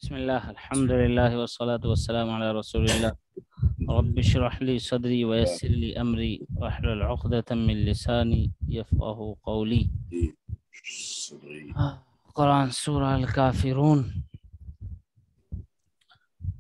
Bismillah, alhamdulillah, wa salatu wa salam ala rasulillah. Rabbi shrah li sadri wa yassir li amri wa hlul 'uqdatan min lisani yafqahu qawli. Quran Surah Al-Kafirun.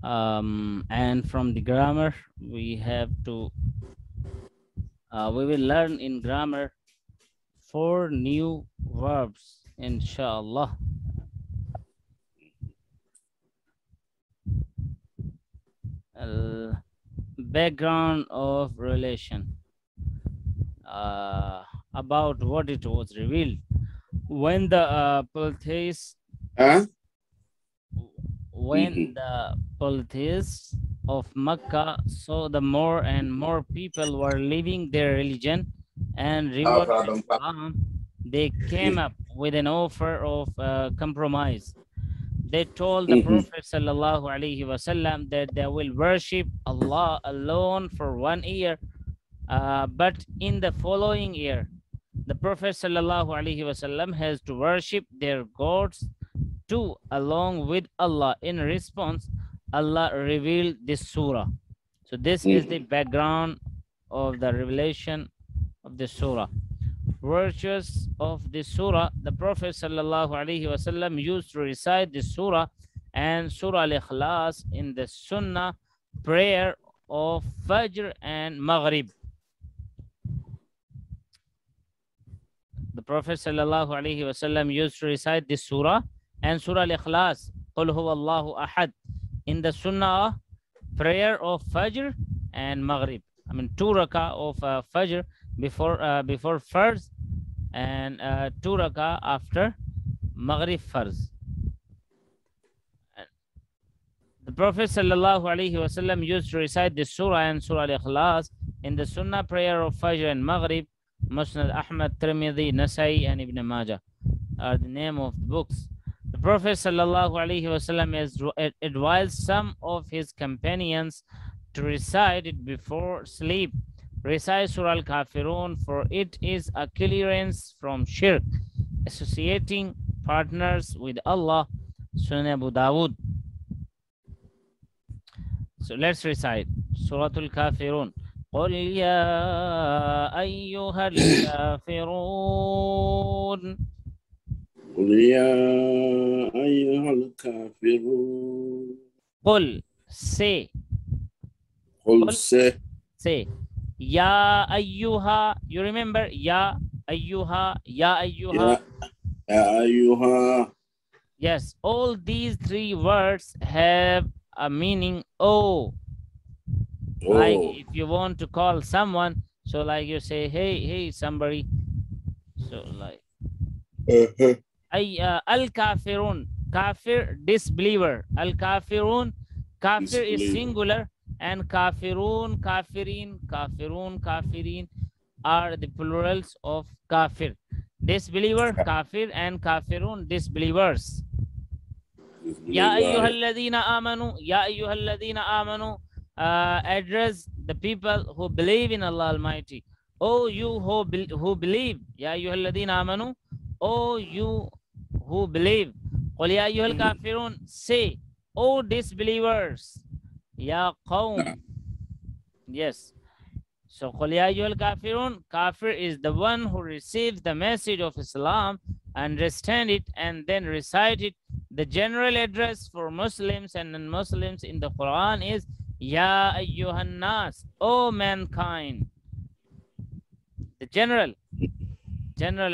And from the grammar, we have to, we will learn in grammar 4 new verbs, inshallah. Background of relation, about what it was revealed when the polytheists of Mecca saw the more and more people were leaving their religion and reverting Islam, they came up with an offer of compromise. They told the Prophet sallallahu alaihi wasallam that they will worship Allah alone for 1 year, but in the following year, the Prophet sallallahu alaihi wasallam has to worship their gods too along with Allah. In response, Allah revealed this surah. So this is the background of the revelation of the surah. Virtues of this surah: the Prophet sallallahu alaihi wasallam used to recite this surah and Surah Al-Ikhlas in the Sunnah prayer of Fajr and Maghrib. The Prophet sallallahu alaihi wasallam used to recite this surah and Surah Al-Ikhlas, Qul huwallahu ahad, in the Sunnah prayer of Fajr and Maghrib. I mean 2 rakah of Fajr before Farz, and 2 rakah after Maghrib Farz. The Prophet sallallahu alaihi wasallam used to recite this surah and Surah Al-Ikhlas in the Sunnah prayer of Fajr and Maghrib. Musnad Ahmad, Tirmidhi, Nasai, and Ibn Majah are the name of the books. The Prophet sallallahu alaihi wasallam has advised some of his companions to recite it before sleep. Recite Surah Al-Kafirun, for it is a clearance from shirk, associating partners with Allah. Sunan Abu Dawud. So let's recite Surah Al-Kafirun. قُلْ يَا أَيُّهَا الْكَافِرُونَ قُلْ يَا أَيُّهَا الْكَافِرُونَ. قُلْ, say. قُلْ, say. Say. Ya ayyuha, you remember? Ya ayyuha, ya ayyuha. Ya ayyuha. Yes, all these 3 words have a meaning. Oh. Like if you want to call someone, so like you say, hey, somebody. So like, al-kafirun, kafir, disbeliever. Al-kafirun, kafir is singular, and kafirun, kafirin, kafirun, kafirin are the plurals of kafir. Disbeliever, kafir, and kafirun, disbelievers. Ya ayyuhalladhina amanu, ya ayyuhalladhina amanu, address the people who believe in Allah Almighty. Oh, you who believe. Ya ayyuhalladhina amanu, oh, you who believe. Qul ya ayyuhal kafirun, say, oh, disbelievers. Ya qawm. Yes. So, Qul ya ayyuhal kafirun, kafir is the one who receives the message of Islam, understand it, and then recite it. The general address for Muslims and non-Muslims in the Quran is Ya ayyuhan nas, O mankind. The general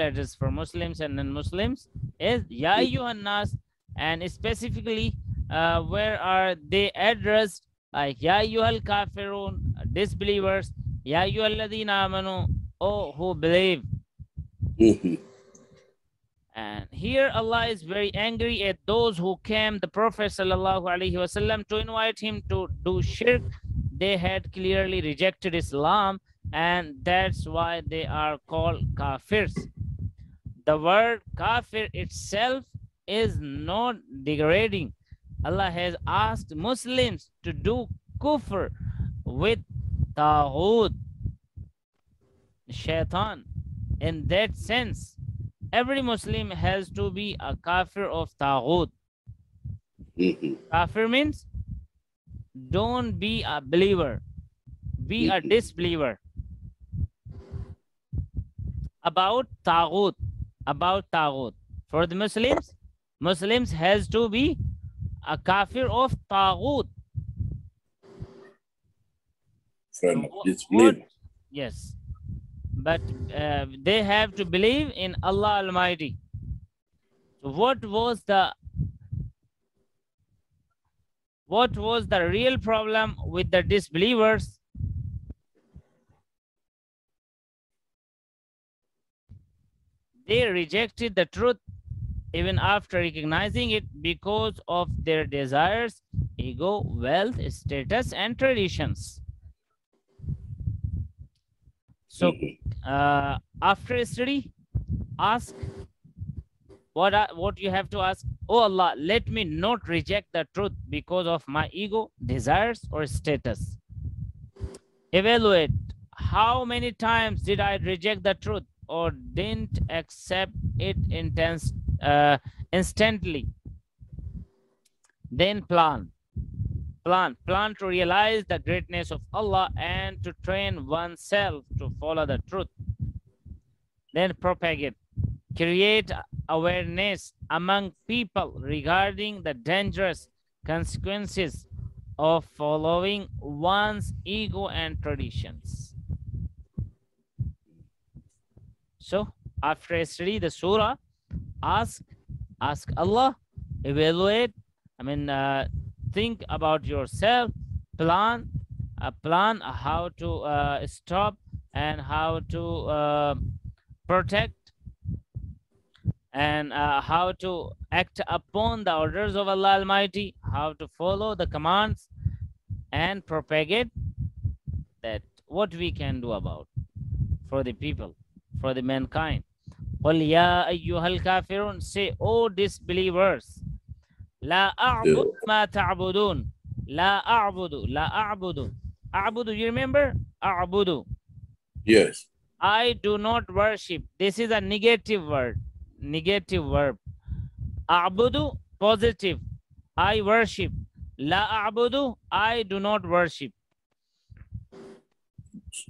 address for Muslims and non-Muslims is Ya ayyuhan nas, and specifically where are they addressed? Like Ya ayyuhal kafirun, disbelievers. Ya ayyuhalladhina amanu, oh, who believe. And here Allah is very angry at those who came the Prophet sallallahu alaihi wasallam to invite him to do shirk. They had clearly rejected Islam, and that's why they are called kafirs. The word kafir itself is not degrading. Allah has asked Muslims to do kufr with taghut, shaitan. In that sense, every Muslim has to be a kafir of taghut. Kafir means don't be a believer, be a disbeliever. About taghut, for the Muslims has to be a kafir of taghut. Yes, but they have to believe in Allah Almighty. So what was the real problem with the disbelievers? They rejected the truth even after recognizing it because of their desires, ego, wealth, status, and traditions. So after study, ask what you have to ask. Oh Allah, let me not reject the truth because of my ego, desires, or status. Evaluate how many times did I reject the truth or didn't accept it instantly. Then plan to realize the greatness of Allah and to train oneself to follow the truth. Then propagate, create awareness among people regarding the dangerous consequences of following one's ego and traditions. So after study the surah, ask Allah, evaluate, think about yourself, plan how to stop and how to protect and how to act upon the orders of Allah Almighty, how to follow the commands and propagate that what we can do about for the people, for the mankind. قُلْ يَا أَيُّهَا الْكَافِرُونَ, say, O disbelievers, لَا أَعْبُدُ مَا تَعْبُدُونَ, لَا أَعْبُدُ, أَعْبُدُ, you remember? أَعْبُدُ. Yes. I do not worship. This is a negative word, negative verb. أَعْبُدُ, positive, I worship. لَا أَعْبُدُ, I do not worship.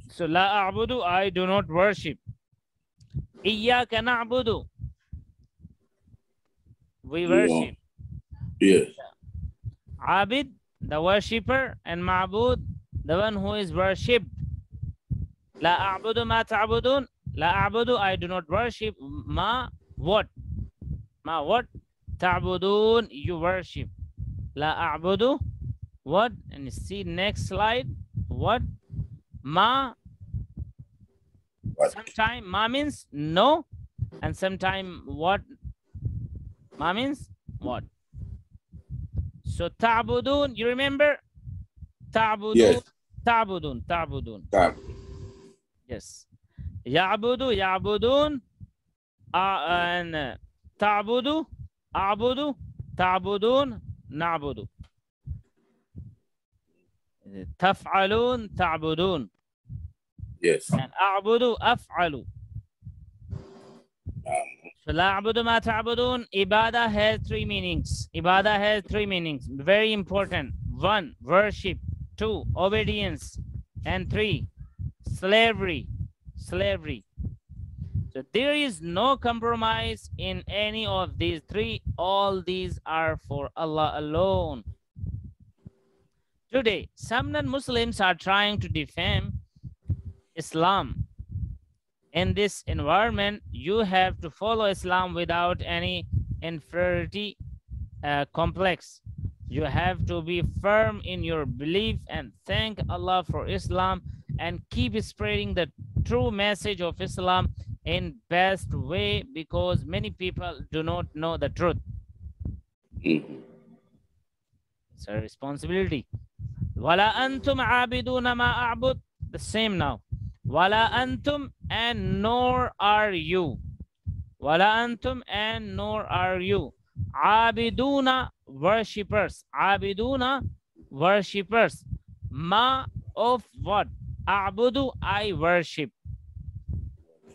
So لَا أَعْبُدُ, I do not worship. إِيَّاكَ نَعْبُدُ, we worship. Yes. Abid, the worshipper, and Ma'bud, the one who is worshipped. La a'budu ma ta'budun, la a'budu, I do not worship. Ma what? Ma what? Ta'budun, you worship. La a'budu, what? And see next slide. What? Ma. Sometime ma means no, and sometime what? Ma means what? So ta'budun, you remember? Ta'budun, yes. Ta'budun. Yes. Ya'budu, ya'budun, and ta'budu, a'budu, ta'budun, na'budu. Taf'alun, ta'budun. Yes. And a'budu, af'alu. So la a'budu ma ta'budun, ibadah has three meanings. Ibadah has three meanings. Very important. 1, worship. 2, obedience. And 3, slavery. So there is no compromise in any of these three. All these are for Allah alone. Today, some non-Muslims are trying to defame Islam. In this environment, you have to follow Islam without any inferiority complex. You have to be firm in your belief and thank Allah for Islam and keep spreading the true message of Islam in best way, because many people do not know the truth. It's a responsibility. Wala antum abiduna ma a'bud. The same now. Wala antum, and nor are you. Wala antum, and nor are you. Abiduna, worshippers. Abiduna, worshippers. Ma, of what? A'budu, I worship.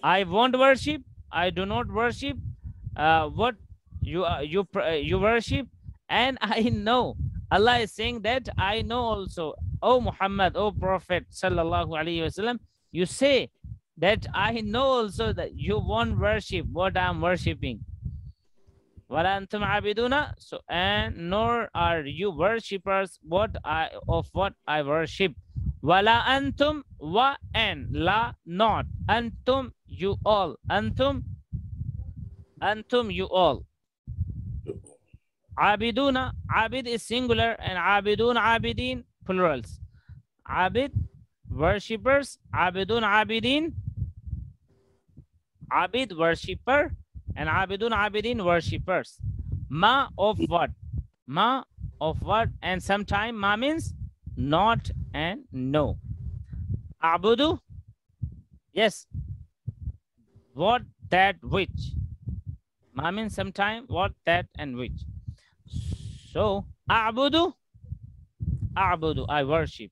I won't worship. I do not worship. What you worship, And I know. Allah is saying that I know also. Oh Muhammad, oh Prophet sallallahu alaihi wasallam, you say that I know also that you won't worship what I'm worshipping. Wala antum abiduna, so and nor are you worshippers of what I worship. Wala antum, wa and la not. Antum you all. Antum you all. Abiduna, abid is singular and abidun abidin plurals. Abid worshippers, abidun abidin, abid worshipper, and abidun abidin worshippers. Ma of what? Ma of what? And sometime ma means not and no. Abudu, yes, what, that, which. Ma means sometime what, that, and which. So a'budu, I worship.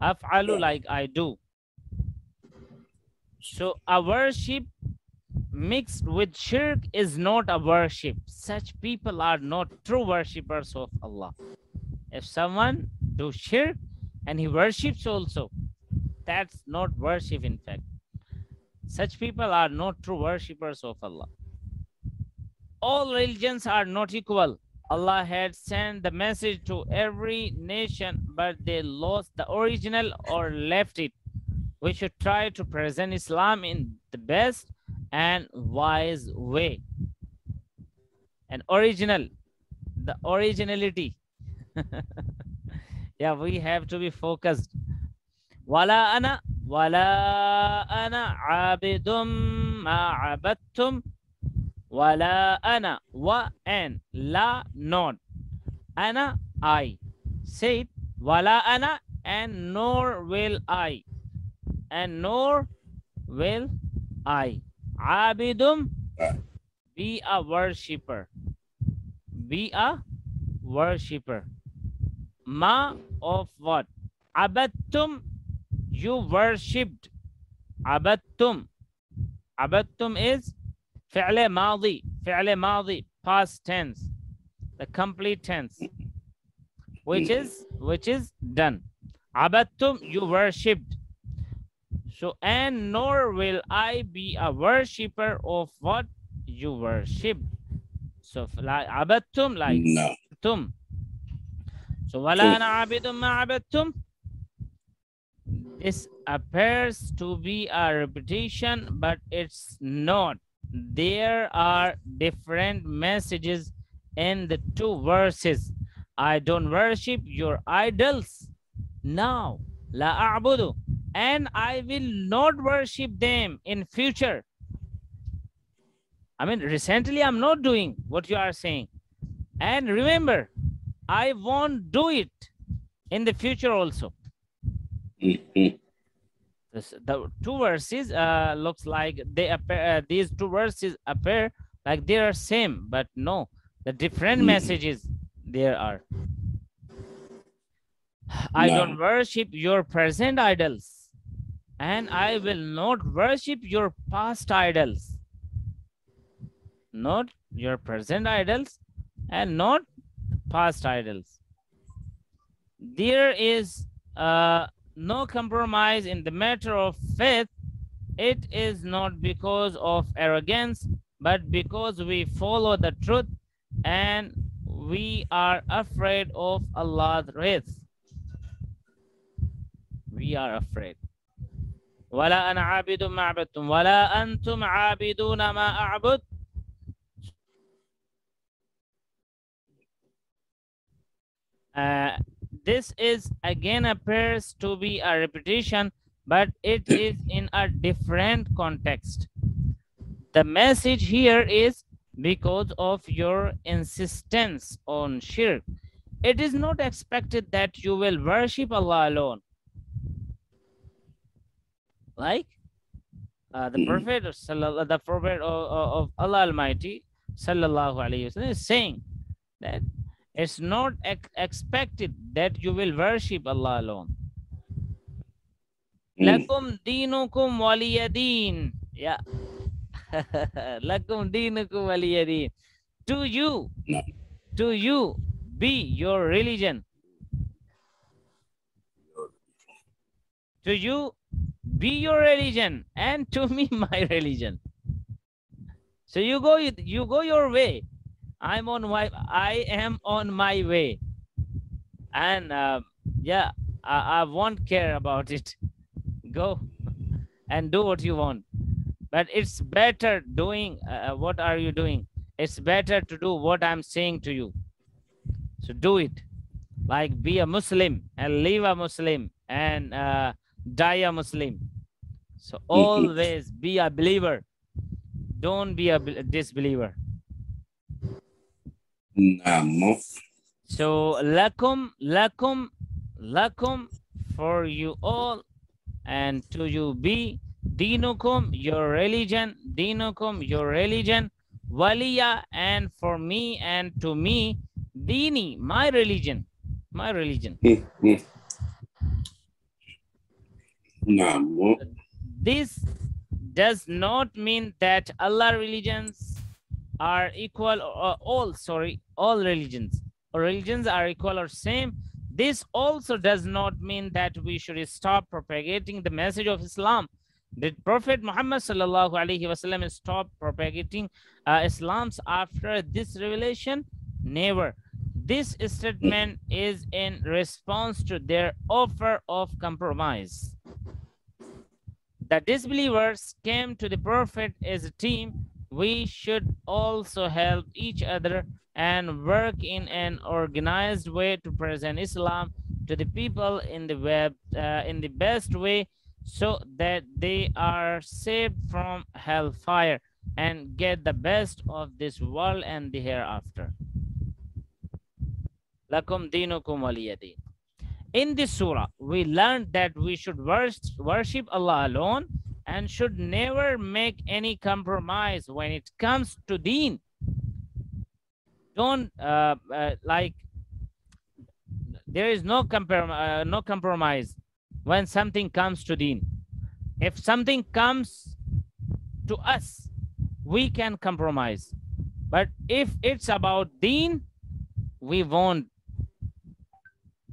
Af'alu, like I do. So a worship mixed with shirk is not a worship. Such people are not true worshippers of Allah. If someone do shirk and he worships also, that's not worship in fact. Such people are not true worshippers of Allah. All religions are not equal. Allah had sent the message to every nation, but they lost the original or left it. We should try to present Islam in the best and wise way. And original, the originality. Yeah, we have to be focused. Wala ana abidum ma abadtum. Wala ana, wa and la not. Ana, I. Say it. Wala ana and nor will I. And nor will I. Abidum, be a worshipper. Be a worshipper. Ma of what? Abadtum, you worshipped. Abadtum. Abadtum is fi'le maadi, past tense, the complete tense, which is done. Abadtum, you worshipped. So, and nor will I be a worshipper of what you worship. So, like abadtum, like no. tum. So, wala ana abidum ma abadtum. This appears to be a repetition, but it's not. There are different messages in the two verses. I don't worship your idols now. La a'budu. And I will not worship them in future. I mean, recently I'm not doing what you are saying. And remember, I won't do it in the future also. The two verses looks like they appear, these two verses appear like they are same, but no, the different messages there are. I don't worship your present idols, and I will not worship your past idols. Not your present idols and not past idols. There is no compromise in the matter of faith. It is not because of arrogance, but because we follow the truth and we are afraid of Allah's wrath. We are afraid. وَلَا أَنَا عَابِدٌ مَا عَبَدتُّمْ وَلَا أَنْتُمْ عَابِدُونَ مَا أَعْبُدُ. This is again appears to be a repetition, but it is in a different context. The message here is because of your insistence on shirk. It is not expected that you will worship Allah alone. Like the Prophet of Allah Almighty sallallahu alaihi wasallam is saying that it's not expected that you will worship Allah alone. Lakum dinukum waliyadin. Yeah. Lakum dinukum waliyadin. To you be your religion. To you be your religion, and to me my religion. So you go your way. I am on my way, and yeah, I won't care about it. Go and do what you want. But it's better doing what are you doing? It's better to do what I'm saying to you. So do it. Like be a Muslim and live a Muslim and die a Muslim. So always be a believer. Don't be a disbeliever. So lakum for you all, and to you be dinukum your religion, waliya, and for me and to me dini my religion. This does not mean that Allah religions are equal, or all religions are equal or same. This also does not mean that we should stop propagating the message of Islam. Did Prophet Muhammad sallallahu alaihi wasallam stop propagating Islam's after this revelation? Never. This statement is in response to their offer of compromise. The disbelievers came to the Prophet as a team. We should also help each other and work in an organized way to present Islam to the people in the web in the best way, so that they are saved from hellfire and get the best of this world and the hereafter. Lakum dinukum waliyadin. In this surah, we learned that we should worship Allah alone and should never make any compromise when it comes to deen. Don't like there is no compromise when something comes to deen. If something comes to us, we can compromise. But if it's about deen, we won't.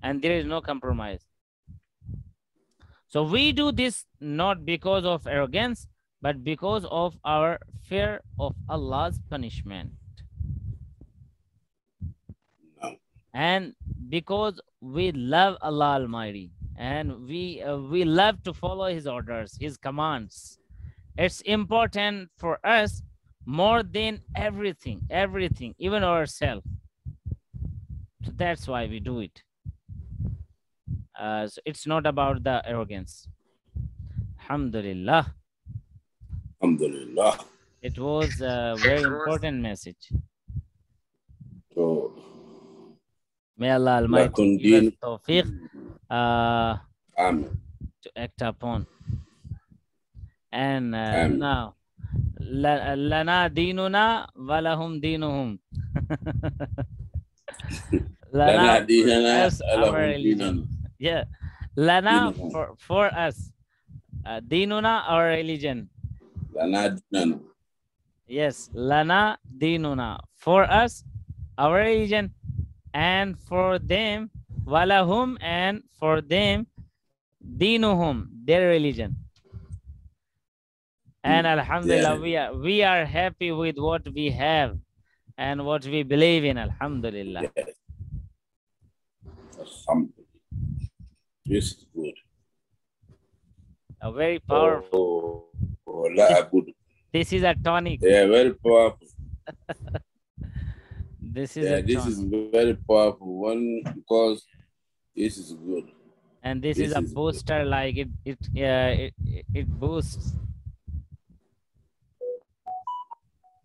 And there is no compromise. So we do this not because of arrogance, but because of our fear of Allah's punishment. And because we love Allah Almighty, and we love to follow His orders, His commands. It's important for us more than everything, even ourselves. So that's why we do it. So it's not about the arrogance. Alhamdulillah. Alhamdulillah. It was a very important message. So, may Allah Almighty give us tawfiq to act upon. And now, lana dinuna walahum dinuhum. Lana is our religion. Yeah, lana for us, dinuna our religion. Lana dinuna. Yes, lana dinuna for us our religion, and for them walahum, and for them dinuhum their religion. And alhamdulillah, we are happy with what we have and what we believe in. Alhamdulillah. Yes. Alhamdulillah. This is good. A very powerful. Good. This is a tonic. Yeah, very powerful. This is a this tonic. is very powerful one, because this is good. And this is a booster, like it boosts.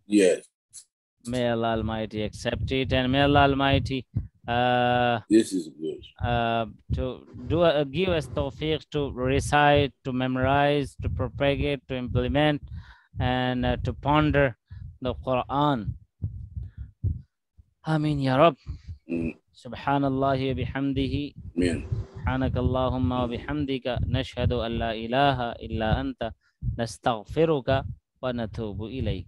Yes. May Allah Almighty accept it, and may Allah Almighty this is good. To give us tawfiq to recite, to memorize, to propagate, to implement, and to ponder the Quran. Ameen ya Rabb. Subhanallahi wa bihamdihi. Amen. سبحانك اللهم وبحمدك نشهد أن لا إله إلا أنت نستغفرك ونتوب إليك.